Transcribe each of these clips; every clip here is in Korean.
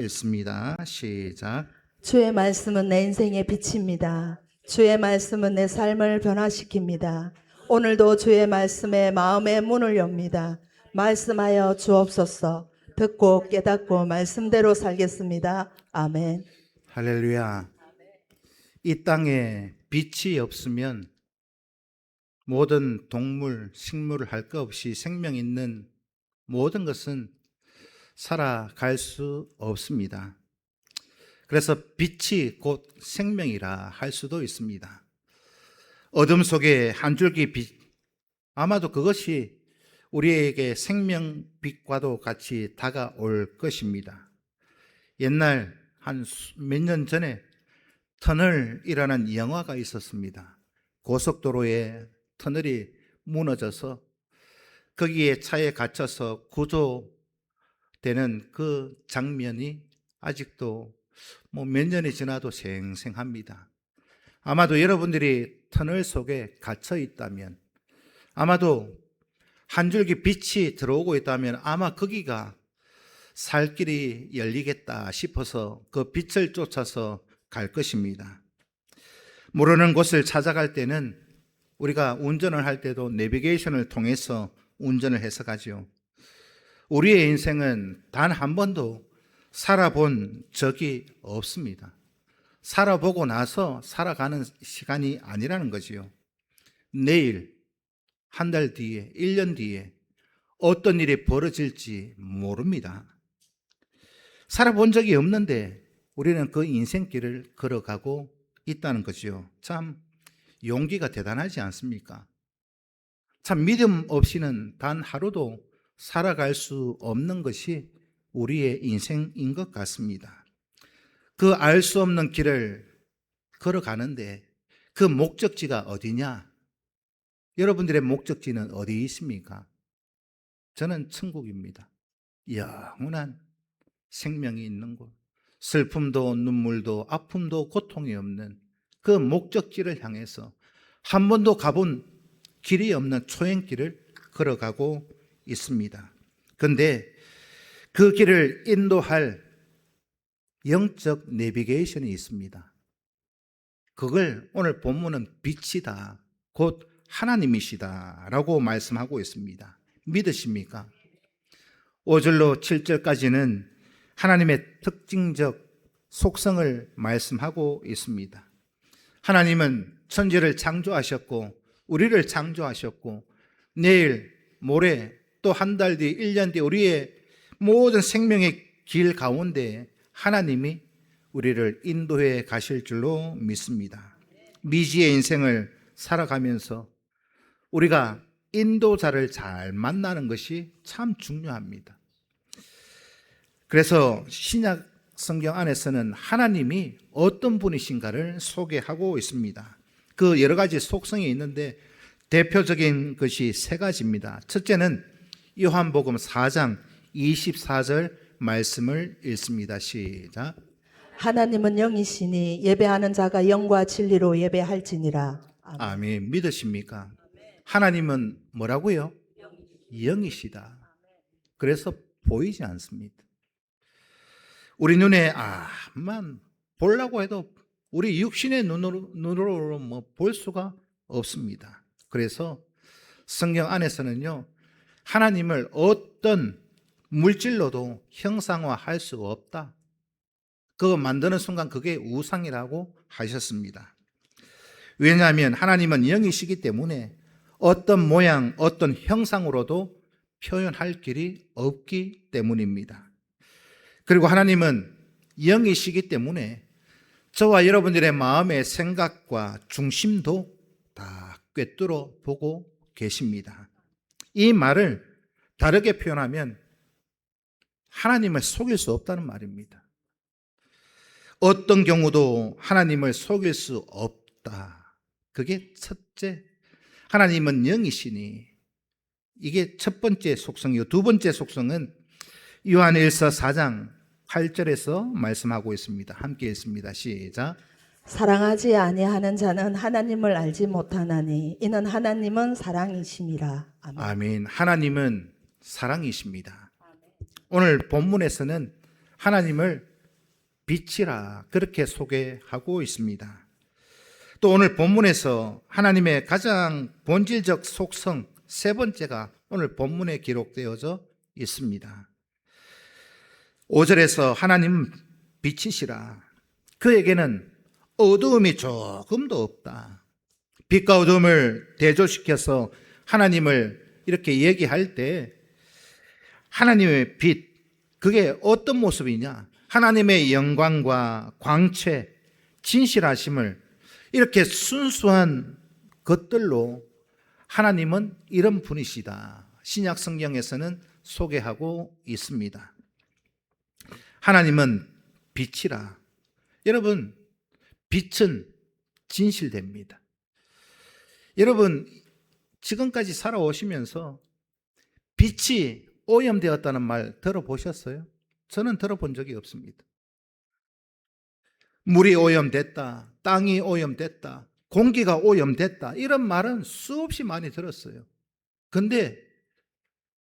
읽습니다. 시작. 주의 말씀은 내 인생의 빛입니다. 주의 말씀은 내 삶을 변화시킵니다. 오늘도 주의 말씀에 마음의 문을 엽니다. 말씀하여 주옵소서. 듣고 깨닫고 말씀대로 살겠습니다. 아멘. 할렐루야. 이 땅에 빛이 없으면 모든 동물, 식물을 할 것 없이 생명 있는 모든 것은 살아갈 수 없습니다. 그래서 빛이 곧 생명이라 할 수도 있습니다. 어둠 속에 한 줄기 빛, 아마도 그것이 우리에게 생명빛과도 같이 다가올 것입니다. 옛날 한 몇 년 전에 터널이라는 영화가 있었습니다. 고속도로에 터널이 무너져서 거기에 차에 갇혀서 구조되는 그 장면이 아직도 몇 년이 지나도 생생합니다. 아마도 여러분들이 터널 속에 갇혀 있다면, 아마도 한 줄기 빛이 들어오고 있다면 아마 거기가 살 길이 열리겠다 싶어서 그 빛을 쫓아서 갈 것입니다. 모르는 곳을 찾아갈 때는 우리가 운전을 할 때도 내비게이션을 통해서 운전을 해서 가죠. 우리의 인생은 단 한 번도 살아본 적이 없습니다. 살아보고 나서 살아가는 시간이 아니라는 거지요. 내일, 한 달 뒤에, 1년 뒤에 어떤 일이 벌어질지 모릅니다. 살아본 적이 없는데 우리는 그 인생길을 걸어가고 있다는 거죠. 참 용기가 대단하지 않습니까? 참 믿음 없이는 단 하루도 살아갈 수 없는 것이 우리의 인생인 것 같습니다. 그 알 수 없는 길을 걸어가는데 그 목적지가 어디냐? 여러분들의 목적지는 어디 있습니까? 저는 천국입니다. 영원한 생명이 있는 곳, 슬픔도 눈물도 아픔도 고통이 없는 그 목적지를 향해서 한 번도 가본 길이 없는 초행길을 걸어가고 있습니다. 그런데 그 길을 인도할 영적 내비게이션이 있습니다. 그걸 오늘 본문은 빛이다, 곧 하나님이시다 라고 말씀하고 있습니다. 믿으십니까? 5절로 7절까지는 하나님의 특징적 속성을 말씀하고 있습니다. 하나님은 천지를 창조하셨고 우리를 창조하셨고 내일, 모레, 또 한 달 뒤, 1년 뒤 우리의 모든 생명의 길 가운데 하나님이 우리를 인도해 가실 줄로 믿습니다. 미지의 인생을 살아가면서 우리가 인도자를 잘 만나는 것이 참 중요합니다. 그래서 신약 성경 안에서는 하나님이 어떤 분이신가를 소개하고 있습니다. 그 여러 가지 속성이 있는데 대표적인 것이 세 가지입니다. 첫째는 요한복음 4장 24절 말씀을 읽습니다. 시작. 하나님은 영이시니 예배하는 자가 영과 진리로 예배할지니라. 아멘. 아멘. 믿으십니까? 하나님은 뭐라고요? 영이시다. 그래서 보이지 않습니다. 우리 눈에 만 보려고 해도 우리 육신의 눈으로 볼 수가 없습니다. 그래서 성경 안에서는요, 하나님을 어떤 물질로도 형상화할 수 없다. 그거 만드는 순간 그게 우상이라고 하셨습니다. 왜냐하면 하나님은 영이시기 때문에 어떤 모양, 어떤 형상으로도 표현할 길이 없기 때문입니다. 그리고 하나님은 영이시기 때문에 저와 여러분들의 마음의 생각과 중심도 다 꿰뚫어 보고 계십니다. 이 말을 다르게 표현하면 하나님을 속일 수 없다는 말입니다. 어떤 경우도 하나님을 속일 수 없다. 그게 첫째, 하나님은 영이시니, 이게 첫 번째 속성이고, 두 번째 속성은 요한일서 4장 8절에서 말씀하고 있습니다. 함께 읽습니다. 시작. 사랑하지 아니하는 자는 하나님을 알지 못하나니 이는 하나님은 사랑이심이라. 아멘. 아멘. 하나님은 사랑이십니다. 오늘 본문에서는 하나님을 빛이라 그렇게 소개하고 있습니다. 또 오늘 본문에서 하나님의 가장 본질적 속성 세 번째가 오늘 본문에 기록되어져 있습니다. 5절에서 하나님 빛이시라. 그에게는 어두움이 조금도 없다. 빛과 어두움을 대조시켜서 하나님을 이렇게 얘기할 때 하나님의 빛, 그게 어떤 모습이냐? 하나님의 영광과 광채, 진실하심을 이렇게 순수한 것들로 하나님은 이런 분이시다. 신약 성경에서는 소개하고 있습니다. 하나님은 빛이라. 여러분, 빛은 진실됩니다. 여러분, 지금까지 살아오시면서 빛이 오염되었다는 말 들어보셨어요? 저는 들어본 적이 없습니다. 물이 오염됐다, 땅이 오염됐다, 공기가 오염됐다, 이런 말은 수없이 많이 들었어요. 근데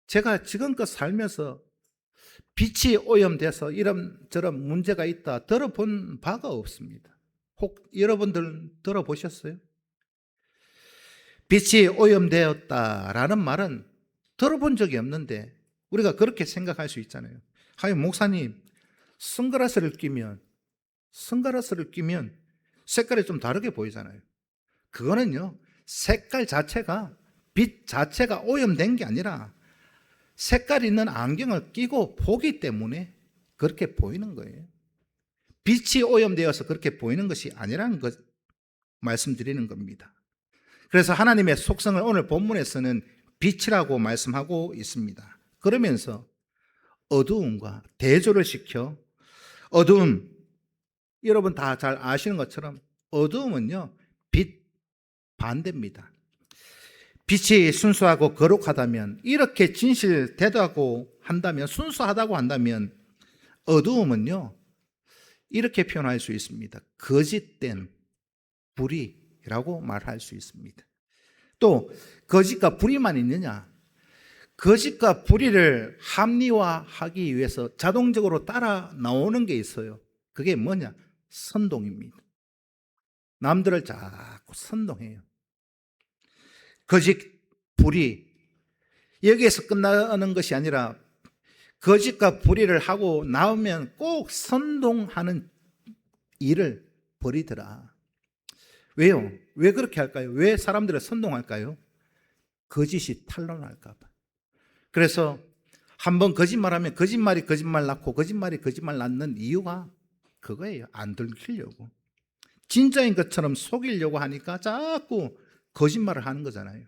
제가 지금껏 살면서 빛이 오염돼서 이런저런 문제가 있다 들어본 바가 없습니다. 혹 여러분들 들어보셨어요? 빛이 오염되었다라는 말은 들어본 적이 없는데 우리가 그렇게 생각할 수 있잖아요. 하여 목사님, 선글라스를 끼면 색깔이 좀 다르게 보이잖아요. 그거는요, 색깔 자체가, 빛 자체가 오염된 게 아니라 색깔 있는 안경을 끼고 보기 때문에 그렇게 보이는 거예요. 빛이 오염되어서 그렇게 보이는 것이 아니라는 것 말씀드리는 겁니다. 그래서 하나님의 속성을 오늘 본문에서는 빛이라고 말씀하고 있습니다. 그러면서 어두움과 대조를 시켜 어두움, 여러분 다 잘 아시는 것처럼 어두움은요, 빛 반대입니다. 빛이 순수하고 거룩하다면, 이렇게 진실되다고 한다면, 순수하다고 한다면 어두움은요, 이렇게 표현할 수 있습니다. 거짓된 불의라고 말할 수 있습니다. 또 거짓과 불의만 있느냐? 거짓과 불의를 합리화하기 위해서 자동적으로 따라 나오는 게 있어요. 그게 뭐냐? 선동입니다. 남들을 자꾸 선동해요. 거짓, 불의, 여기에서 끝나는 것이 아니라 거짓과 불의를 하고 나오면 꼭 선동하는 일을 벌이더라. 왜요? 왜 그렇게 할까요? 왜 사람들을 선동할까요? 거짓이 탄로날까 봐. 그래서 한번 거짓말하면 거짓말이 거짓말 낳고 거짓말이 거짓말 낳는 이유가 그거예요. 안 들키려고. 진짜인 것처럼 속이려고 하니까 자꾸 거짓말을 하는 거잖아요.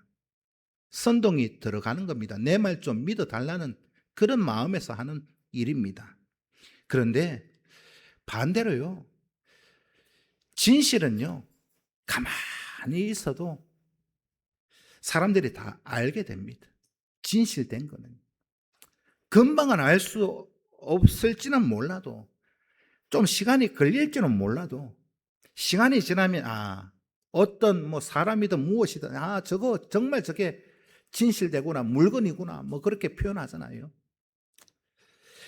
선동이 들어가는 겁니다. 내 말 좀 믿어달라는 그런 마음에서 하는 일입니다. 그런데 반대로요, 진실은요, 가만히 있어도 사람들이 다 알게 됩니다. 진실된 거는. 금방은 알 수 없을지는 몰라도, 좀 시간이 걸릴지는 몰라도, 시간이 지나면, 어떤 사람이든 무엇이든, 저거 정말 저게 진실되구나, 물건이구나, 그렇게 표현하잖아요.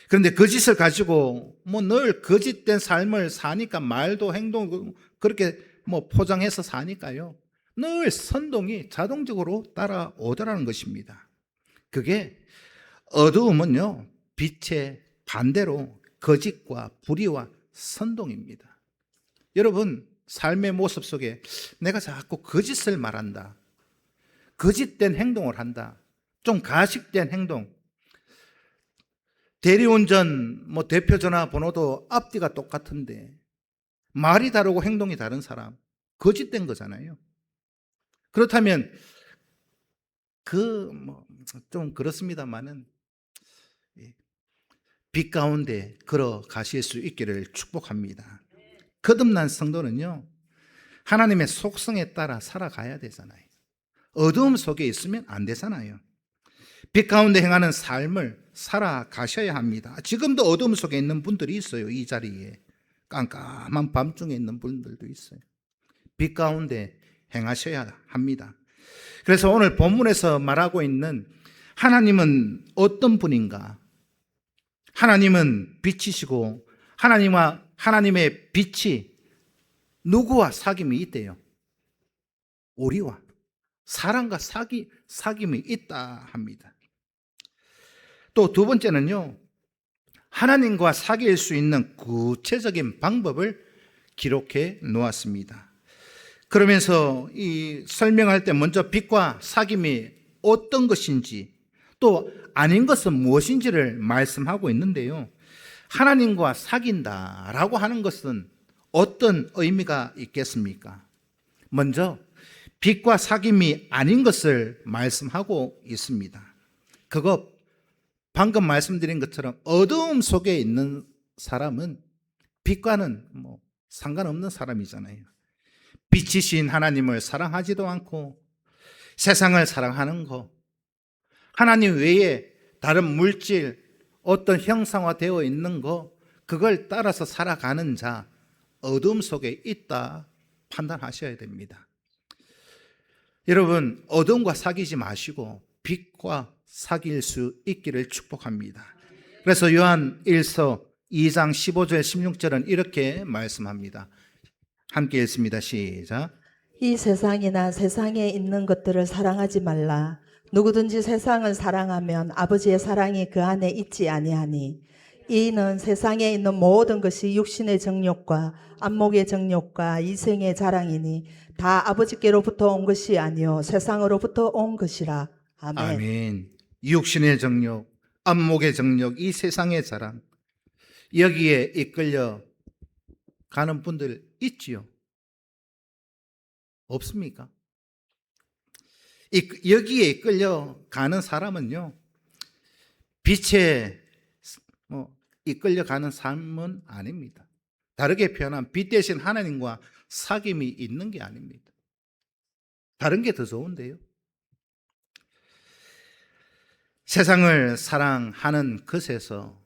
그런데 거짓을 가지고 늘 거짓된 삶을 사니까, 말도 행동 그렇게 포장해서 사니까요, 늘 선동이 자동적으로 따라오더라는 것입니다. 그게 어두움은요, 빛의 반대로 거짓과 불의와 선동입니다. 여러분, 삶의 모습 속에 내가 자꾸 거짓을 말한다, 거짓된 행동을 한다, 좀 가식된 행동, 대리운전 대표 전화번호도 앞뒤가 똑같은데 말이 다르고 행동이 다른 사람, 거짓된 거잖아요. 그렇다면 좀 그렇습니다만은 빛 가운데 걸어가실 수 있기를 축복합니다. 거듭난 성도는요, 하나님의 속성에 따라 살아가야 되잖아요. 어두움 속에 있으면 안 되잖아요. 빛 가운데 행하는 삶을 살아가셔야 합니다. 지금도 어두움 속에 있는 분들이 있어요. 이 자리에 깜깜한 밤중에 있는 분들도 있어요. 빛 가운데 행하셔야 합니다. 그래서 오늘 본문에서 말하고 있는 하나님은 어떤 분인가? 하나님은 빛이시고 하나님과 하나님의 빛이 누구와 사귐이 있대요? 우리와 사람과 사귐이 있다 합니다. 또 두 번째는요, 하나님과 사귈 수 있는 구체적인 방법을 기록해 놓았습니다. 그러면서 이 설명할 때 먼저 빛과 사귐이 어떤 것인지 또 아닌 것은 무엇인지를 말씀하고 있는데요. 하나님과 사귄다라고 하는 것은 어떤 의미가 있겠습니까? 먼저 빛과 사귐이 아닌 것을 말씀하고 있습니다. 그거 방금 말씀드린 것처럼 어두움 속에 있는 사람은 빛과는 상관없는 사람이잖아요. 빛이신 하나님을 사랑하지도 않고 세상을 사랑하는 거, 하나님 외에 다른 물질, 어떤 형상화되어 있는 거, 그걸 따라서 살아가는 자, 어둠 속에 있다 판단하셔야 됩니다. 여러분, 어둠과 사귀지 마시고 빛과 사귈 수 있기를 축복합니다. 그래서 요한 1서 2장 15절 16절은 이렇게 말씀합니다. 함께 읽습니다. 시작. 이 세상이나 세상에 있는 것들을 사랑하지 말라. 누구든지 세상을 사랑하면 아버지의 사랑이 그 안에 있지 아니하니 이는 세상에 있는 모든 것이 육신의 정욕과 안목의 정욕과 이생의 자랑이니 다 아버지께로부터 온 것이 아니요 세상으로부터 온 것이라. 아멘. 아멘. 육신의 정욕, 안목의 정욕, 이 세상의 자랑, 여기에 이끌려 가는 분들 있지요? 없습니까? 여기에 이끌려 가는 사람은요, 빛에 이끌려 가는 삶은 아닙니다. 다르게 표현하면 빛 대신 하나님과 사귐이 있는 게 아닙니다. 다른 게 더 좋은데요. 세상을 사랑하는 것에서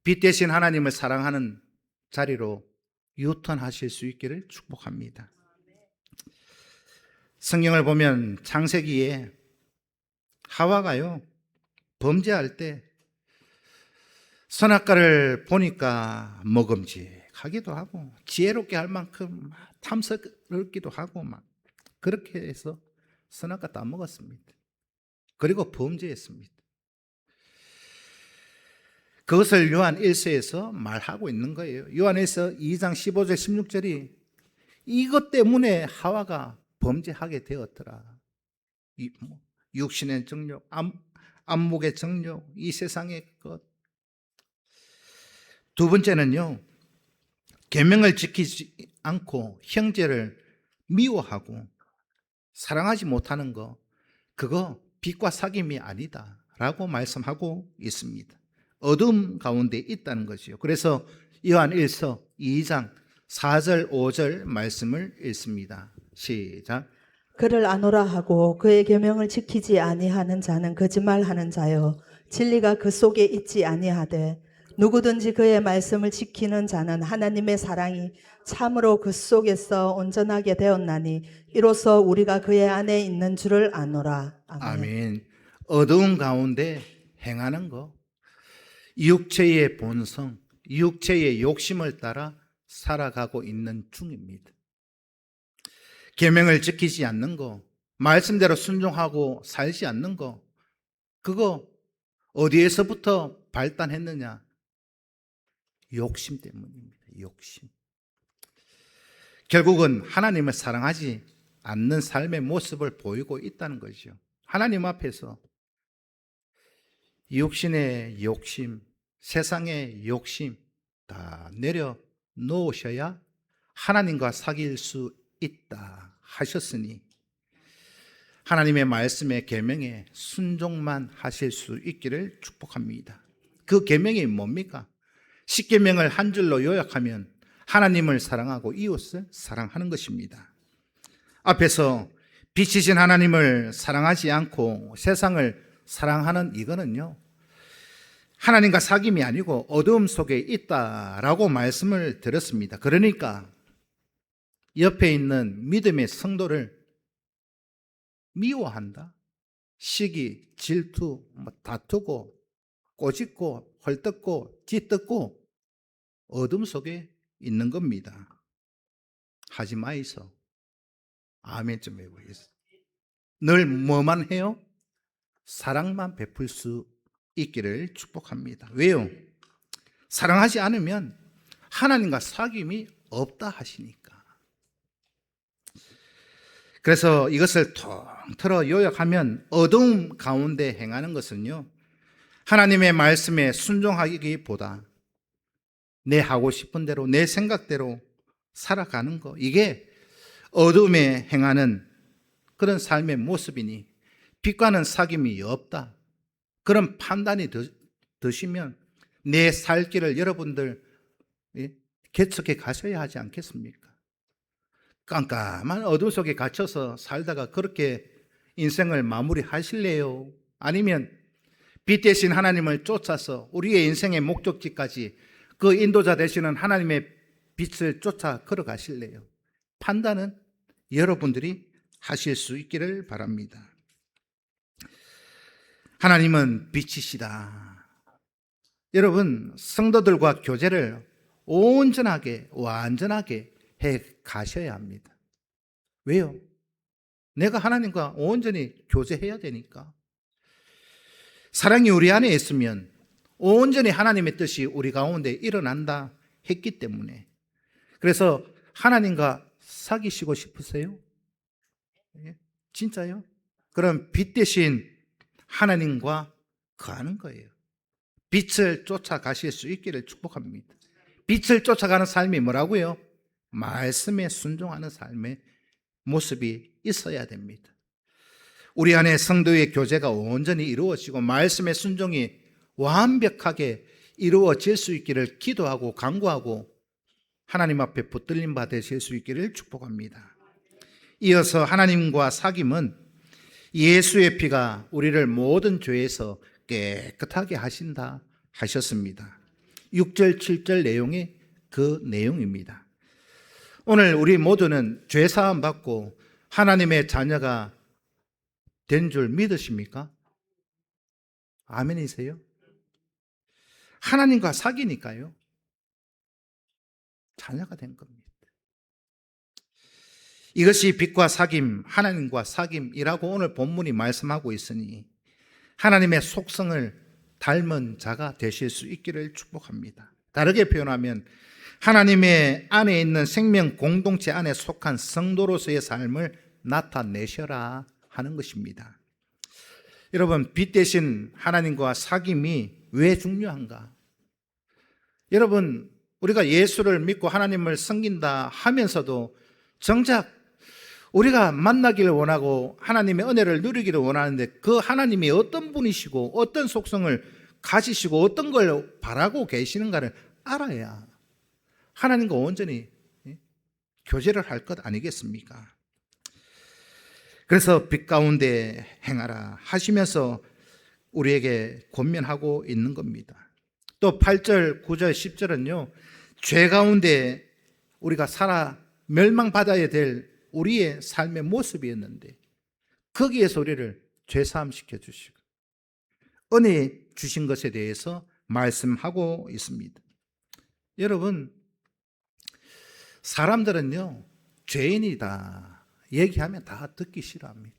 빛 대신 하나님을 사랑하는 자리로 유턴하실 수 있기를 축복합니다. 성경을 보면 창세기에 하와가요, 범죄할 때 선악과를 보니까 먹음직하기도 하고 지혜롭게 할 만큼 탐스럽기도 하고 막 그렇게 해서 선악과 다 먹었습니다. 그리고 범죄했습니다. 그것을 요한 1서에서 말하고 있는 거예요. 요한 1서 2장 15절 16절이 이것 때문에 하와가 범죄하게 되었더라. 육신의 정욕, 안목의 정욕, 이 세상의 것. 두 번째는요, 계명을 지키지 않고 형제를 미워하고 사랑하지 못하는 거, 그거 빛과 사귐이 아니다라고 말씀하고 있습니다. 어둠 가운데 있다는 것이요. 그래서 요한 1서 2장 4절 5절 말씀을 읽습니다. 시작. 그를 아노라 하고 그의 계명을 지키지 아니하는 자는 거짓말하는 자요 진리가 그 속에 있지 아니하되 누구든지 그의 말씀을 지키는 자는 하나님의 사랑이 참으로 그 속에서 온전하게 되었나니 이로써 우리가 그의 안에 있는 줄을 아노라. 아멘. 아멘. 어두운 가운데 행하는 거, 육체의 본성, 육체의 욕심을 따라 살아가고 있는 중입니다. 계명을 지키지 않는 거, 말씀대로 순종하고 살지 않는 거, 그거 어디에서부터 발단했느냐? 욕심 때문입니다. 욕심. 결국은 하나님을 사랑하지 않는 삶의 모습을 보이고 있다는 것이죠. 하나님 앞에서 육신의 욕심, 세상의 욕심 다 내려놓으셔야 하나님과 사귈 수 있다 하셨으니 하나님의 말씀의 계명에 순종만 하실 수 있기를 축복합니다. 그 계명이 뭡니까? 십계명을 한 줄로 요약하면 하나님을 사랑하고 이웃을 사랑하는 것입니다. 앞에서 빛이신 하나님을 사랑하지 않고 세상을 사랑하는 이거는요, 하나님과 사귐이 아니고 어두움 속에 있다라고 말씀을 드렸습니다. 그러니까 옆에 있는 믿음의 성도를 미워한다, 시기, 질투, 다투고 꼬집고 헐뜯고 짓뜯고 어둠 속에 있는 겁니다. 하지 마이소. 아멘 좀 해보겠습니다. 늘 뭐만 해요? 사랑만 베풀 수 있기를 축복합니다. 왜요? 사랑하지 않으면 하나님과 사귐이 없다 하시니까. 그래서 이것을 통틀어 요약하면 어두움 가운데 행하는 것은요, 하나님의 말씀에 순종하기보다 내 하고 싶은 대로 내 생각대로 살아가는 거, 이게 어둠에 행하는 그런 삶의 모습이니 빛과는 사귐이 없다, 그런 판단이 드시면 내 살 길을 여러분들 개척해 가셔야 하지 않겠습니까? 깜깜한 어둠 속에 갇혀서 살다가 그렇게 인생을 마무리하실래요? 아니면 빛 대신 하나님을 쫓아서 우리의 인생의 목적지까지 그 인도자 되시는 하나님의 빛을 쫓아 걸어가실래요? 판단은 여러분들이 하실 수 있기를 바랍니다. 하나님은 빛이시다. 여러분, 성도들과 교제를 온전하게, 완전하게 해 가셔야 합니다. 왜요? 내가 하나님과 온전히 교제해야 되니까. 사랑이 우리 안에 있으면 온전히 하나님의 뜻이 우리 가운데 일어난다 했기 때문에. 그래서 하나님과 사귀시고 싶으세요? 진짜요? 그럼 빛 대신 하나님과 거하는 거예요. 빛을 쫓아가실 수 있기를 축복합니다. 빛을 쫓아가는 삶이 뭐라고요? 말씀에 순종하는 삶의 모습이 있어야 됩니다. 우리 안에 성도의 교제가 온전히 이루어지고 말씀의 순종이 완벽하게 이루어질 수 있기를 기도하고 간구하고 하나님 앞에 붙들림 받으실 수 있기를 축복합니다. 이어서 하나님과 사귐은 예수의 피가 우리를 모든 죄에서 깨끗하게 하신다 하셨습니다. 6절 7절 내용이 그 내용입니다. 오늘 우리 모두는 죄사함 받고 하나님의 자녀가 된 줄 믿으십니까? 아멘이세요? 하나님과 사귀니까요, 자녀가 된 겁니다. 이것이 빛과 사귐, 하나님과 사귐이라고 오늘 본문이 말씀하고 있으니 하나님의 속성을 닮은 자가 되실 수 있기를 축복합니다. 다르게 표현하면 하나님의 안에 있는 생명 공동체 안에 속한 성도로서의 삶을 나타내셔라 하는 것입니다. 여러분, 빛 대신 하나님과 사귐이 왜 중요한가? 여러분, 우리가 예수를 믿고 하나님을 섬긴다 하면서도 정작 우리가 만나기를 원하고 하나님의 은혜를 누리기를 원하는데 그 하나님이 어떤 분이시고 어떤 속성을 가지시고 어떤 걸 바라고 계시는가를 알아야 하나님과 온전히 교제를 할 것 아니겠습니까? 그래서 빛 가운데 행하라 하시면서 우리에게 권면하고 있는 겁니다. 또 8절, 9절, 10절은요, 죄 가운데 우리가 살아 멸망받아야 될 우리의 삶의 모습이었는데 거기에서 우리를 죄사함 시켜주시고 은혜 주신 것에 대해서 말씀하고 있습니다. 여러분, 사람들은요, 죄인이다 얘기하면 다 듣기 싫어합니다.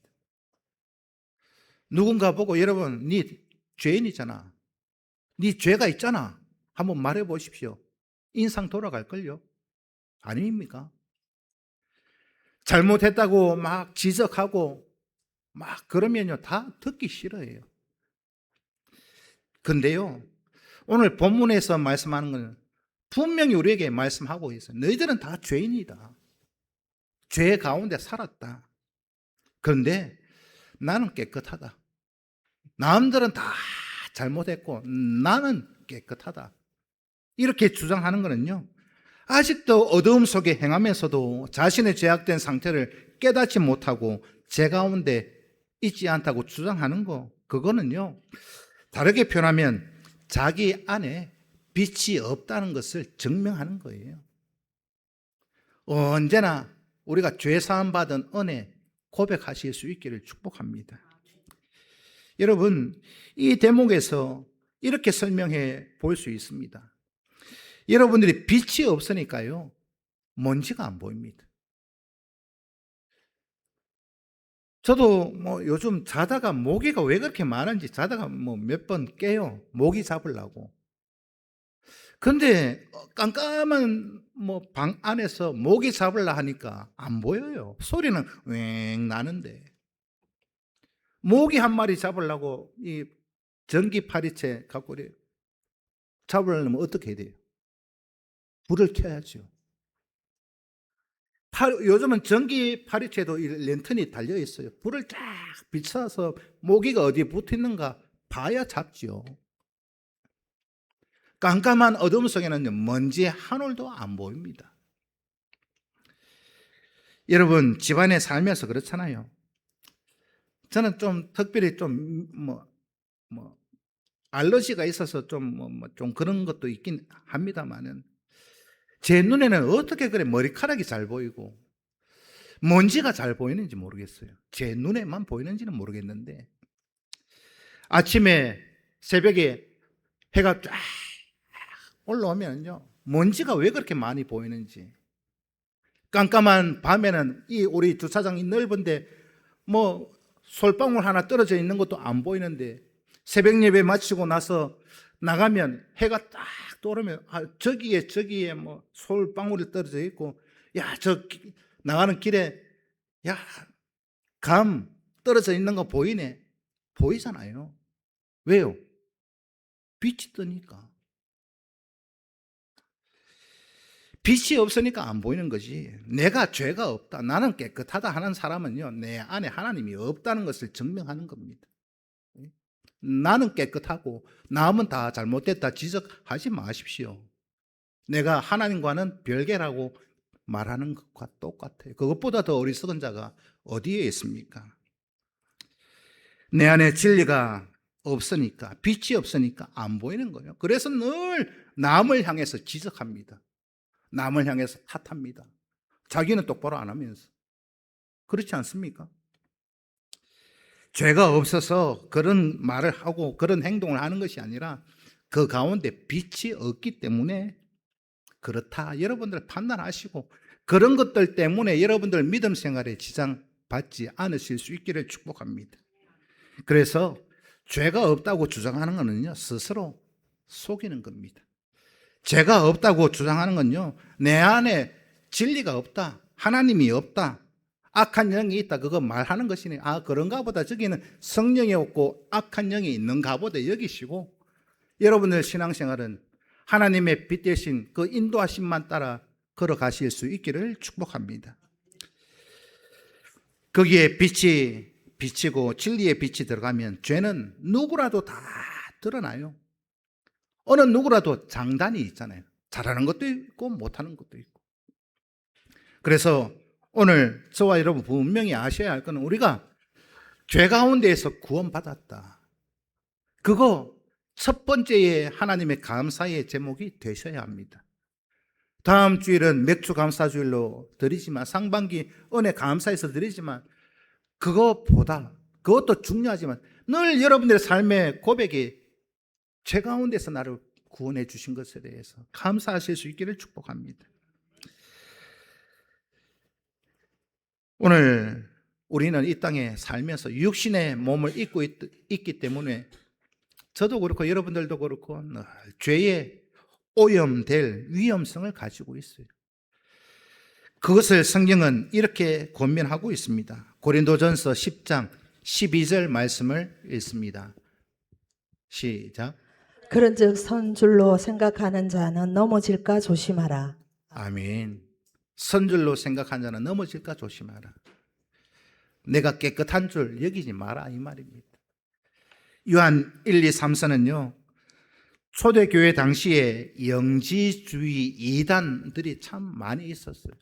누군가 보고 여러분, 네 죄인이잖아, 네 죄가 있잖아 한번 말해 보십시오. 인상 돌아갈걸요? 아닙니까? 잘못했다고 막 지적하고 막 그러면요, 다 듣기 싫어해요. 근데요, 오늘 본문에서 말씀하는 것은 분명히 우리에게 말씀하고 있어요. 너희들은 다 죄인이다. 죄 가운데 살았다. 그런데 나는 깨끗하다. 남들은 다 잘못했고 나는 깨끗하다. 이렇게 주장하는 것은요, 아직도 어두움 속에 행하면서도 자신의 죄악된 상태를 깨닫지 못하고 죄 가운데 있지 않다고 주장하는 거, 그거는요, 다르게 표현하면 자기 안에 빛이 없다는 것을 증명하는 거예요. 언제나 우리가 죄사함 받은 은혜 고백하실 수 있기를 축복합니다. 여러분, 이 대목에서 이렇게 설명해 볼 수 있습니다. 여러분들이 빛이 없으니까요, 먼지가 안 보입니다. 저도 요즘 자다가 모기가 왜 그렇게 많은지 자다가 몇 번 깨요. 모기 잡으려고. 근데 깜깜한 방 안에서 모기 잡으려 하니까 안 보여요. 소리는 왱 나는데. 모기 한 마리 잡으려고 이 전기 파리채 갖고 잡으려면 어떻게 해야 돼요? 불을 켜야죠. 요즘은 전기 파리채도 이 랜턴이 달려 있어요. 불을 쫙 비춰서 모기가 어디에 붙어 있는가 봐야 잡지요. 깜깜한 어둠 속에는 먼지 한 올도 안 보입니다. 여러분, 집안에 살면서 그렇잖아요. 저는 좀 특별히 좀 알러지가 있어서 좀 그런 것도 있긴 합니다만은, 제 눈에는 어떻게 그래 머리카락이 잘 보이고 먼지가 잘 보이는지 모르겠어요. 제 눈에만 보이는지는 모르겠는데, 아침에 새벽에 해가 쫙 올라오면요, 먼지가 왜 그렇게 많이 보이는지. 깜깜한 밤에는 이 우리 주차장이 넓은데 솔방울 하나 떨어져 있는 것도 안 보이는데, 새벽 예배 마치고 나서 나가면 해가 딱 떠오르면 저기에 솔방울이 떨어져 있고, 나가는 길에 감 떨어져 있는 거 보이네. 보이잖아요. 왜요? 빛이 뜨니까. 빛이 없으니까 안 보이는 거지. 내가 죄가 없다, 나는 깨끗하다 하는 사람은요, 내 안에 하나님이 없다는 것을 증명하는 겁니다. 나는 깨끗하고 남은 다 잘못됐다 지적하지 마십시오. 내가 하나님과는 별개라고 말하는 것과 똑같아요. 그것보다 더 어리석은 자가 어디에 있습니까? 내 안에 진리가 없으니까, 빛이 없으니까 안 보이는 거예요. 그래서 늘 남을 향해서 지적합니다. 남을 향해서 탓합니다. 자기는 똑바로 안 하면서. 그렇지 않습니까? 죄가 없어서 그런 말을 하고 그런 행동을 하는 것이 아니라 그 가운데 빛이 없기 때문에 그렇다. 여러분들 판단하시고 그런 것들 때문에 여러분들 믿음 생활에 지장받지 않으실 수 있기를 축복합니다. 그래서 죄가 없다고 주장하는 것은요, 스스로 속이는 겁니다. 죄가 없다고 주장하는 건요, 내 안에 진리가 없다, 하나님이 없다, 악한 영이 있다, 그거 말하는 것이니, 그런가 보다, 저기는 성령이 없고 악한 영이 있는가 보다 여기시고, 여러분들 신앙생활은 하나님의 빛 대신 그 인도하심만 따라 걸어가실 수 있기를 축복합니다. 거기에 빛이 비치고 진리의 빛이 들어가면 죄는 누구라도 다 드러나요. 어느 누구라도 장단이 있잖아요. 잘하는 것도 있고 못하는 것도 있고. 그래서 오늘 저와 여러분 분명히 아셔야 할 것은, 우리가 죄 가운데에서 구원받았다, 그거 첫 번째의 하나님의 감사의 제목이 되셔야 합니다. 다음 주일은 맥주 감사주일로 드리지만, 상반기 은혜 감사해서 드리지만, 그것도 중요하지만 늘 여러분들의 삶의 고백이 죄 가운데서 나를 구원해 주신 것에 대해서 감사하실 수 있기를 축복합니다. 오늘 우리는 이 땅에 살면서 육신의 몸을 입고 있기 때문에, 저도 그렇고 여러분들도 그렇고 늘 죄에 오염될 위험성을 가지고 있어요. 그것을 성경은 이렇게 권면하고 있습니다. 고린도전서 10장 12절 말씀을 읽습니다. 시작. 그런즉 선줄로 생각하는 자는 넘어질까 조심하라. 아멘. 선줄로 생각하는 자는 넘어질까 조심하라. 내가 깨끗한 줄 여기지 마라, 이 말입니다. 요한 1, 2, 3, 4는요, 초대교회 당시에 영지주의 이단들이 참 많이 있었어요.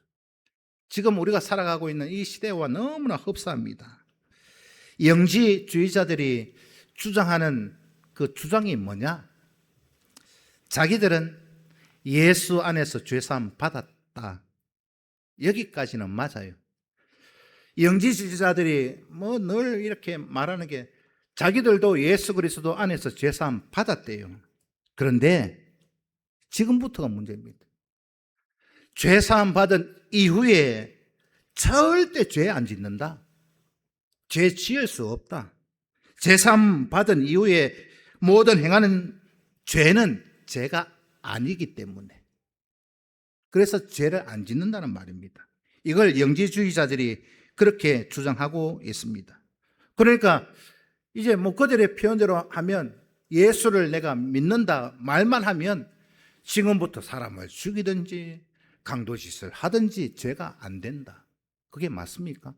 지금 우리가 살아가고 있는 이 시대와 너무나 흡사합니다. 영지주의자들이 주장하는 그 주장이 뭐냐? 자기들은 예수 안에서 죄사함 받았다, 여기까지는 맞아요. 영지주의자들이 늘 이렇게 말하는 게, 자기들도 예수 그리스도 안에서 죄사함 받았대요. 그런데 지금부터가 문제입니다. 죄 사함 받은 이후에 절대 죄 안 짓는다. 죄 지을 수 없다. 죄 사함 받은 이후에 모든 행하는 죄는 죄가 아니기 때문에. 그래서 죄를 안 짓는다는 말입니다. 이걸 영지주의자들이 그렇게 주장하고 있습니다. 그러니까 이제 뭐 그들의 표현대로 하면 예수를 내가 믿는다 말만 하면 지금부터 사람을 죽이든지 강도짓을 하든지 죄가 안 된다. 그게 맞습니까?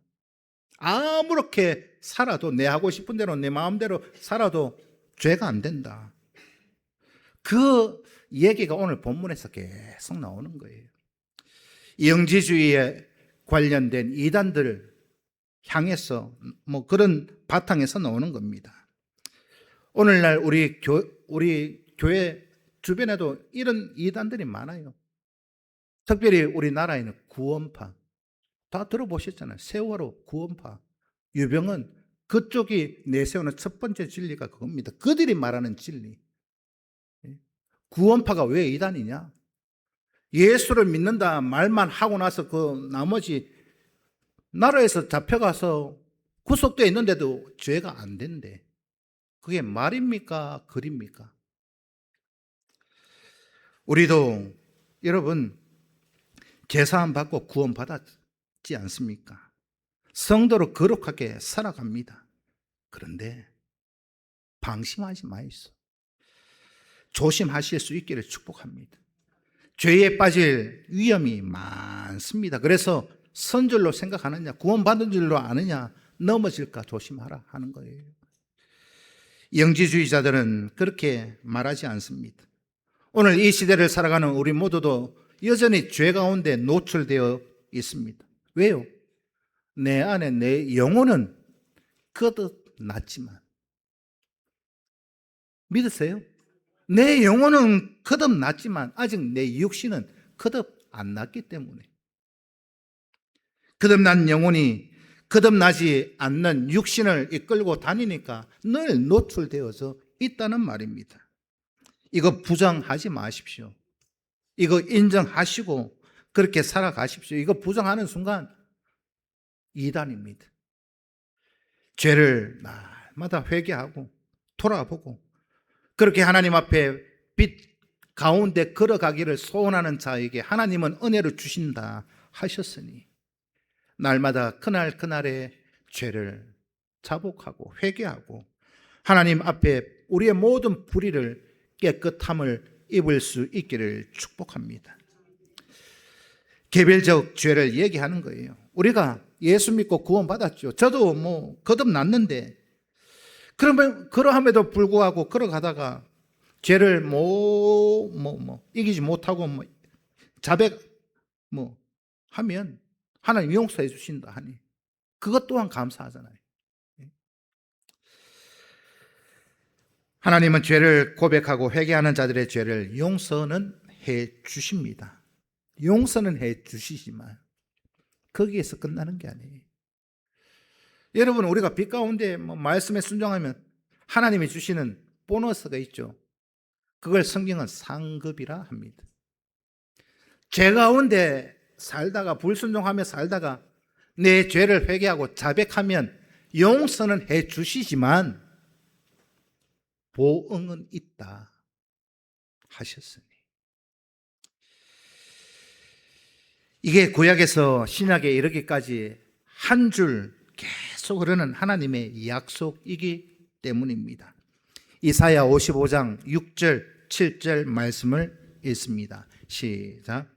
아무렇게 살아도 내 하고 싶은 대로 내 마음대로 살아도 죄가 안 된다. 그 얘기가 오늘 본문에서 계속 나오는 거예요. 영지주의에 관련된 이단들을 향해서 뭐 그런 바탕에서 나오는 겁니다. 오늘날 우리 교회 주변에도 이런 이단들이 많아요. 특별히 우리나라에는 구원파 다 들어보셨잖아요. 세월호 구원파 유병은 그쪽이 내세우는 첫 번째 진리가 그겁니다. 그들이 말하는 진리. 구원파가 왜 이단이냐? 예수를 믿는다 말만 하고 나서 그 나머지 나라에서 잡혀가서 구속되어 있는데도 죄가 안 된대. 그게 말입니까? 글입니까? 우리도 여러분 제사함 받고 구원받았지 않습니까? 성도로 거룩하게 살아갑니다. 그런데 방심하지 마이소. 조심하실 수 있기를 축복합니다. 죄에 빠질 위험이 많습니다. 그래서 선 줄로 생각하느냐, 구원받은 줄로 아느냐, 넘어질까 조심하라 하는 거예요. 영지주의자들은 그렇게 말하지 않습니다. 오늘 이 시대를 살아가는 우리 모두도 여전히 죄 가운데 노출되어 있습니다. 왜요? 내 안에 내 영혼은 거듭났지만, 믿으세요? 내 영혼은 거듭났지만 아직 내 육신은 거듭 안 났기 때문에, 거듭난 영혼이 거듭나지 않는 육신을 이끌고 다니니까 늘 노출되어서 있다는 말입니다. 이거 부정하지 마십시오. 이거 인정하시고 그렇게 살아가십시오. 이거 부정하는 순간 이단입니다. 죄를 날마다 회개하고 돌아보고 그렇게 하나님 앞에 빛 가운데 걸어가기를 소원하는 자에게 하나님은 은혜를 주신다 하셨으니 날마다 그날의 죄를 자복하고 회개하고 하나님 앞에 우리의 모든 불의를 깨끗함을 입을 수 있기를 축복합니다. 개별적 죄를 얘기하는 거예요. 우리가 예수 믿고 구원받았죠. 저도 뭐 거듭났는데 그러면 그러함에도 불구하고 걸어가다가 죄를 이기지 못하고 자백 하면 하나님 용서해 주신다 하니 그것 또한 감사하잖아요. 하나님은 죄를 고백하고 회개하는 자들의 죄를 용서는 해 주십니다. 용서는 해 주시지만 거기에서 끝나는 게 아니에요. 여러분, 우리가 빛 가운데 말씀에 순종하면 하나님이 주시는 보너스가 있죠. 그걸 성경은 상급이라 합니다. 죄 가운데 살다가 불순종하며 살다가 내 죄를 회개하고 자백하면 용서는 해 주시지만 보응은 있다 하셨으니, 이게 구약에서 신약에 이르기까지 한 줄 계속 흐르는 하나님의 약속이기 때문입니다. 이사야 55장 6절 7절 말씀을 읽습니다. 시작.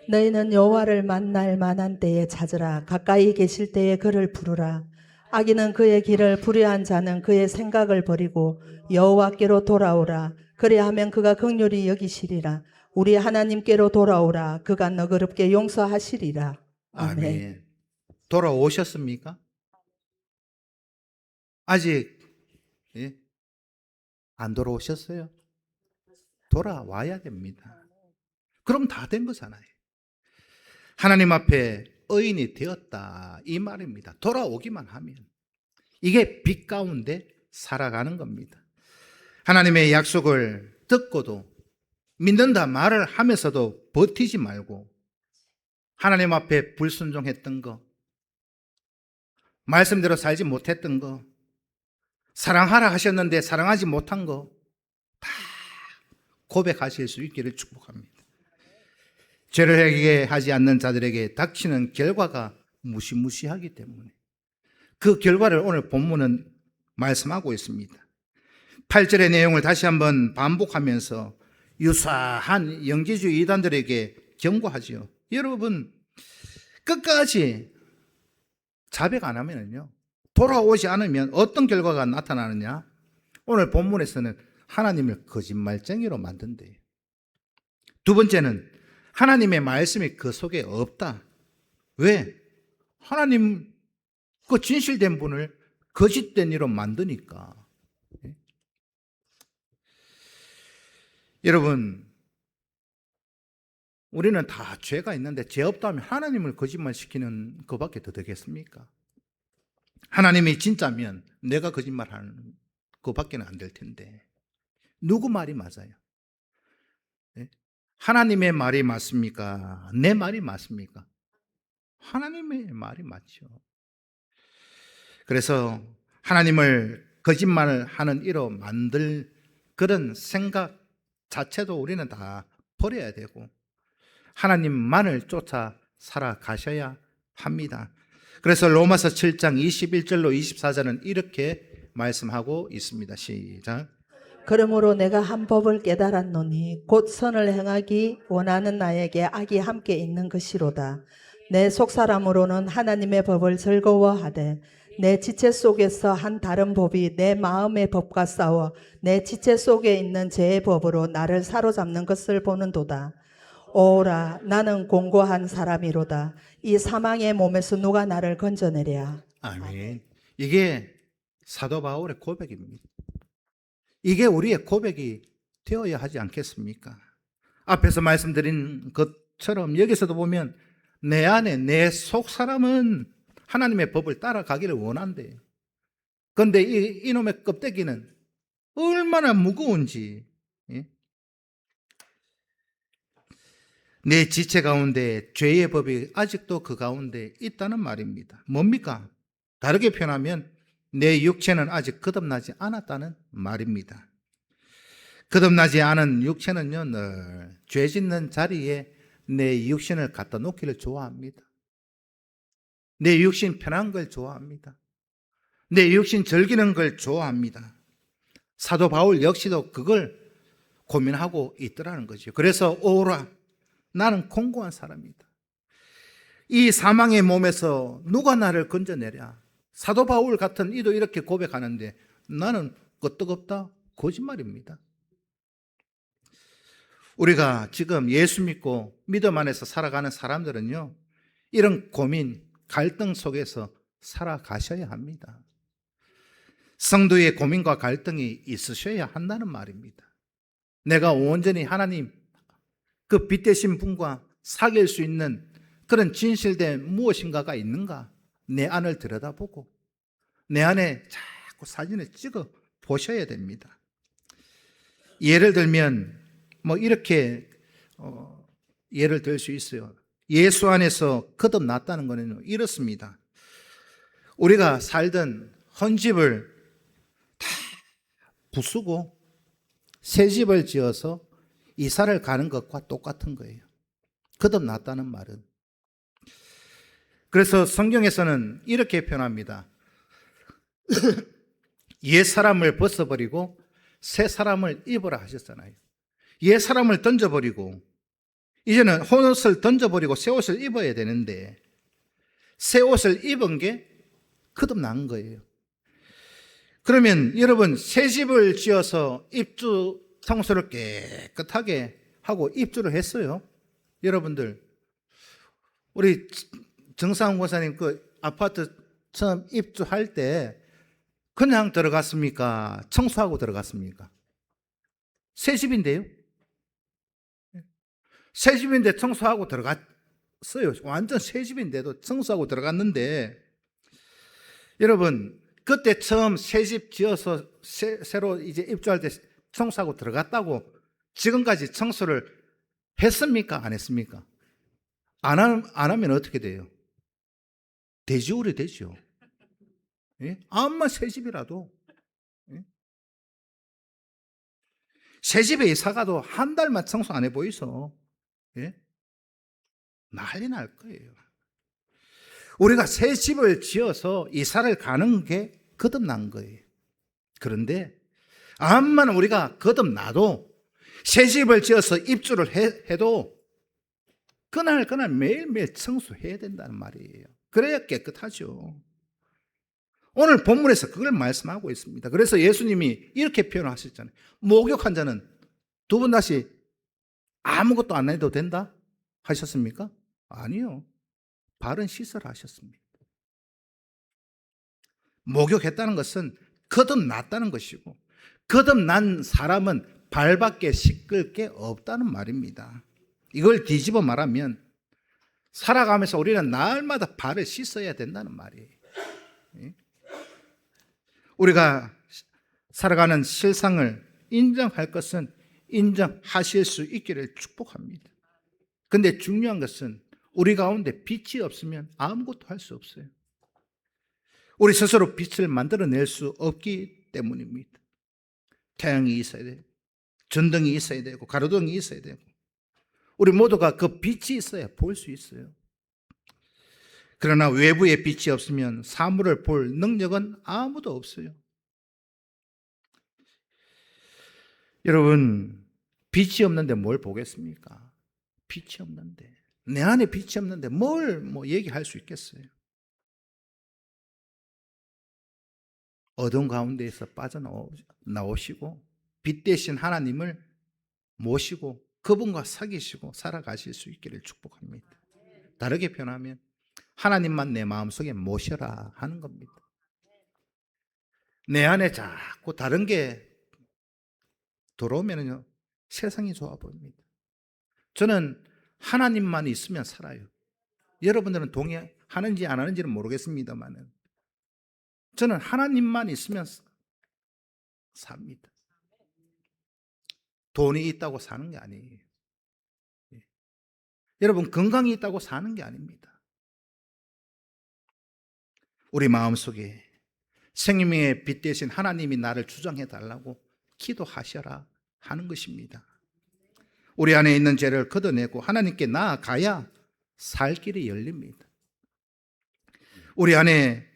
너희는 여호와를 만날 만한 때에 찾으라. 가까이 계실 때에 그를 부르라. 악인은 그의 길을 불의한 자는 그의 생각을 버리고 여호와께로 돌아오라. 그리하면 그가 긍휼히 여기시리라. 우리 하나님께로 돌아오라. 그가 너그럽게 용서하시리라. 아멘. 아멘. 돌아오셨습니까? 아직 안 돌아오셨어요? 돌아와야 됩니다. 그럼 다 된 거잖아요. 하나님 앞에 의인이 되었다 이 말입니다. 돌아오기만 하면. 이게 빛 가운데 살아가는 겁니다. 하나님의 약속을 듣고도 믿는다 말을 하면서도 버티지 말고 하나님 앞에 불순종했던 거, 말씀대로 살지 못했던 거, 사랑하라 하셨는데 사랑하지 못한 거 다 고백하실 수 있기를 축복합니다. 죄를 회개하지 않는 자들에게 닥치는 결과가 무시무시하기 때문에 그 결과를 오늘 본문은 말씀하고 있습니다. 8절의 내용을 다시 한번 반복하면서 유사한 영지주의 이단들에게 경고하지요. 여러분, 끝까지 자백 안 하면요, 돌아오지 않으면 어떤 결과가 나타나느냐? 오늘 본문에서는 하나님을 거짓말쟁이로 만든대요. 두 번째는 하나님의 말씀이 그 속에 없다. 왜? 하나님 그 진실된 분을 거짓된 이로 만드니까. 여러분, 우리는 다 죄가 있는데 죄 없다면 하나님을 거짓말시키는 것밖에 더 되겠습니까? 하나님이 진짜면 내가 거짓말하는 것밖에 안 될 텐데 누구 말이 맞아요? 하나님의 말이 맞습니까? 내 말이 맞습니까? 하나님의 말이 맞죠. 그래서 하나님을 거짓말을 하는 이로 만들 그런 생각 자체도 우리는 다 버려야 되고 하나님만을 쫓아 살아가셔야 합니다. 그래서 로마서 7장 21절로 24절은 이렇게 말씀하고 있습니다. 시작. 그러므로 내가 한 법을 깨달았노니 곧 선을 행하기 원하는 나에게 악이 함께 있는 것이로다. 내 속사람으로는 하나님의 법을 즐거워하되 내 지체 속에서 한 다른 법이 내 마음의 법과 싸워 내 지체 속에 있는 죄의 법으로 나를 사로잡는 것을 보는도다. 오라, 나는 공고한 사람이로다. 이 사망의 몸에서 누가 나를 건져내랴. 아멘. 이게 사도 바울의 고백입니다. 이게 우리의 고백이 되어야 하지 않겠습니까? 앞에서 말씀드린 것처럼 여기서도 보면 내 안에 내 속 사람은 하나님의 법을 따라가기를 원한대요. 그런데 이놈의 껍데기는 얼마나 무거운지, 내 지체 가운데 죄의 법이 아직도 그 가운데 있다는 말입니다. 뭡니까? 다르게 표현하면 내 육체는 아직 거듭나지 않았다는 말입니다. 거듭나지 않은 육체는요, 늘 죄 짓는 자리에 내 육신을 갖다 놓기를 좋아합니다. 내 육신 편한 걸 좋아합니다. 내 육신 즐기는 걸 좋아합니다. 사도 바울 역시도 그걸 고민하고 있더라는 거죠. 그래서 오라, 나는 공고한 사람이다. 이 사망의 몸에서 누가 나를 건져내랴. 사도 바울 같은 이도 이렇게 고백하는데 나는 끄떡없다? 거짓말입니다. 우리가 지금 예수 믿고 믿음 안에서 살아가는 사람들은요, 이런 고민, 갈등 속에서 살아가셔야 합니다. 성도의 고민과 갈등이 있으셔야 한다는 말입니다. 내가 온전히 하나님 그 빛 되신 분과 사귈 수 있는 그런 진실된 무엇인가가 있는가? 내 안을 들여다보고 내 안에 자꾸 사진을 찍어 보셔야 됩니다. 예를 들면 이렇게 예를 들 수 있어요. 예수 안에서 거듭났다는 것은 이렇습니다. 우리가 살던 헌집을 다 부수고 새 집을 지어서 이사를 가는 것과 똑같은 거예요. 거듭났다는 말은. 그래서 성경에서는 이렇게 표현합니다. 옛 사람을 벗어버리고 새 사람을 입으라 하셨잖아요. 옛 사람을 던져버리고 이제는 헌옷을 던져버리고 새 옷을 입어야 되는데 새 옷을 입은 게 거듭난 거예요. 그러면 여러분, 새 집을 지어서 입주 청소를 깨끗하게 하고 입주를 했어요. 여러분들, 우리 정상훈 권사님 그 아파트 처음 입주할 때 그냥 들어갔습니까? 청소하고 들어갔습니까? 새 집인데요. 새 집인데 청소하고 들어갔어요. 완전 새 집인데도 청소하고 들어갔는데, 여러분, 그때 처음 새 집 지어서 새로 이제 입주할 때 청소하고 들어갔다고 지금까지 청소를 했습니까? 안 했습니까? 안 하면 어떻게 돼요? 돼지우리 되죠. 예? 암만 새 집이라도. 예? 새 집에 이사 가도 한 달만 청소 안 해 보이소. 예? 난리 날 거예요. 우리가 새 집을 지어서 이사를 가는 게 거듭난 거예요. 그런데 암만 우리가 거듭나도 새 집을 지어서 입주를 해도 그날 매일매일 청소해야 된다는 말이에요. 그래야 깨끗하죠. 오늘 본문에서 그걸 말씀하고 있습니다. 그래서 예수님이 이렇게 표현하셨잖아요. 목욕한 자는 두 번 다시 아무것도 안 해도 된다? 하셨습니까? 아니요. 바른 시설 하셨습니다. 목욕했다는 것은 거듭났다는 것이고, 거듭난 사람은 발밖에 씻을 게 없다는 말입니다. 이걸 뒤집어 말하면 살아가면서 우리는 날마다 발을 씻어야 된다는 말이에요. 우리가 살아가는 실상을 인정할 것은 인정하실 수 있기를 축복합니다. 그런데 중요한 것은 우리 가운데 빛이 없으면 아무것도 할 수 없어요. 우리 스스로 빛을 만들어낼 수 없기 때문입니다. 태양이 있어야 돼요. 전등이 있어야 되고 가로등이 있어야 되고 우리 모두가 그 빛이 있어야 볼 수 있어요. 그러나 외부의 빛이 없으면 사물을 볼 능력은 아무도 없어요. 여러분, 빛이 없는데 뭘 보겠습니까? 빛이 없는데, 내 안에 빛이 없는데 뭘 얘기할 수 있겠어요? 어둠 가운데에서 빠져나오시고 빛 대신 하나님을 모시고 그분과 사귀시고 살아가실 수 있기를 축복합니다. 다르게 표현하면 하나님만 내 마음속에 모셔라 하는 겁니다. 내 안에 자꾸 다른 게 들어오면요 세상이 좋아 보입니다. 저는 하나님만 있으면 살아요. 여러분들은 동의하는지 안 하는지는 모르겠습니다만 저는 하나님만 있으면 삽니다. 돈이 있다고 사는 게 아니에요. 여러분, 건강이 있다고 사는 게 아닙니다. 우리 마음속에 생명의 빛 대신 하나님이 나를 주장해 달라고 기도하셔라 하는 것입니다. 우리 안에 있는 죄를 걷어내고 하나님께 나아가야 살 길이 열립니다. 우리 안에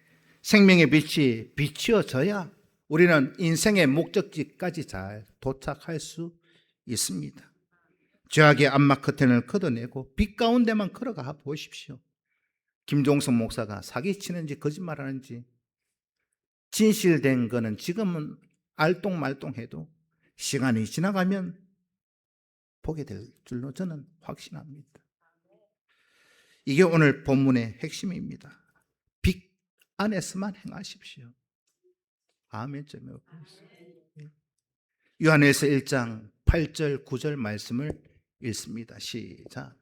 생명의 빛이 비추어져야 우리는 인생의 목적지까지 잘 도착할 수 있습니다. 죄악의 암막 커튼을 걷어내고 빛 가운데만 걸어가 보십시오. 김종석 목사가 사기치는지 거짓말하는지 진실된 거는 지금은 알똥말똥해도 시간이 지나가면 보게 될 줄로 저는 확신합니다. 이게 오늘 본문의 핵심입니다. 빛 안에서만 행하십시오. 아멘. 요한일서 1장 8절 9절 말씀을 읽습니다. 시작.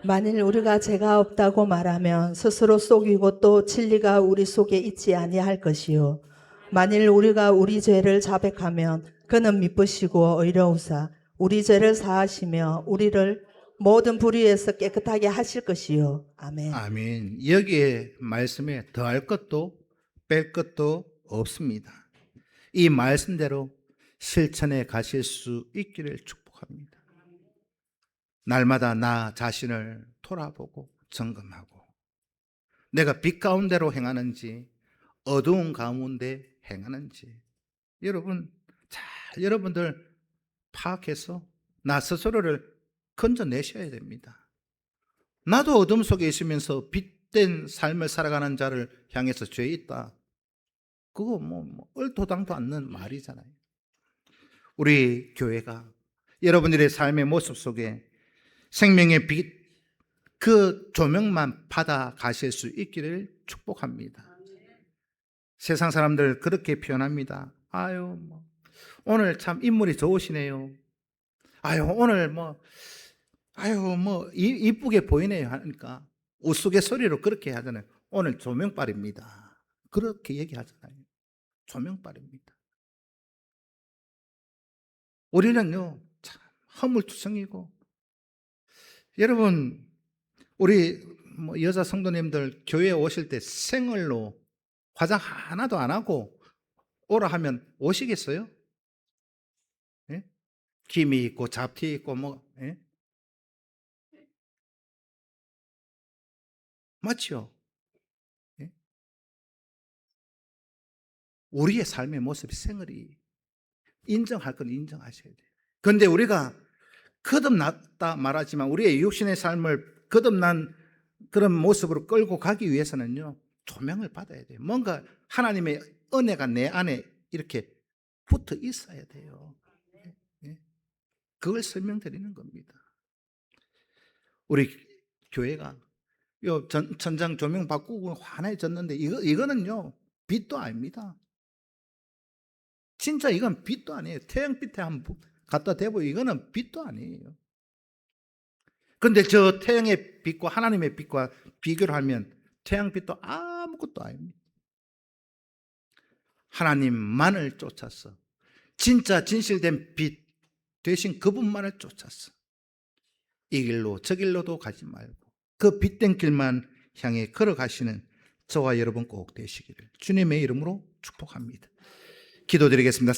만일 우리가 죄가 없다고 말하면 스스로 속이고 또 진리가 우리 속에 있지 아니할 것이요 만일 우리가 우리 죄를 자백하면 그는 미쁘시고 의로우사 우리 죄를 사하시며 우리를 모든 불의에서 깨끗하게 하실 것이요 아멘. 아멘. 여기에 말씀에 더할 것도 뺄 것도 없습니다. 이 말씀대로 실천해 가실 수 있기를 축복합니다. 날마다 나 자신을 돌아보고 점검하고 내가 빛 가운데로 행하는지 어두운 가운데 행하는지 여러분들 파악해서 나 스스로를 건져내셔야 됩니다. 나도 어둠 속에 있으면서 빛된 삶을 살아가는 자를 향해서 죄 있다. 그거 얼토당도 않는 말이잖아요. 우리 교회가 여러분들의 삶의 모습 속에 생명의 빛, 그 조명만 받아 가실 수 있기를 축복합니다. 세상 사람들 그렇게 표현합니다. 아유, 오늘 참 인물이 좋으시네요. 아유, 오늘 이쁘게 보이네요 하니까 우스갯소리로 그렇게 하잖아요. 오늘 조명빨입니다. 그렇게 얘기하잖아요. 조명빨입니다. 우리는요, 참 허물투성이고. 여러분, 우리 여자 성도님들 교회에 오실 때 생얼로 화장 하나도 안 하고 오라 하면 오시겠어요? 예? 김이 있고 잡티 있고 예? 맞죠? 예? 우리의 삶의 모습이 생얼이 인정할 건 인정하셔야 돼요. 그런데 우리가 거듭났다 말하지만 우리의 육신의 삶을 거듭난 그런 모습으로 끌고 가기 위해서는요, 조명을 받아야 돼요. 뭔가 하나님의 은혜가 내 안에 이렇게 붙어 있어야 돼요. 예? 그걸 설명드리는 겁니다. 우리 교회가 요 천장 조명 바꾸고 환해졌는데 이거는요, 빛도 아닙니다. 진짜 이건 빛도 아니에요. 태양빛에 한번 갖다 대고 이거는 빛도 아니에요. 그런데 저 태양의 빛과 하나님의 빛과 비교를 하면 태양빛도 아무것도 아닙니다. 하나님만을 쫓아서 진짜 진실된 빛 되신 그분만을 쫓아서 이 길로 저 길로도 가지 말고 그 빛된 길만 향해 걸어가시는 저와 여러분 꼭 되시기를 주님의 이름으로 축복합니다. 기도드리겠습니다.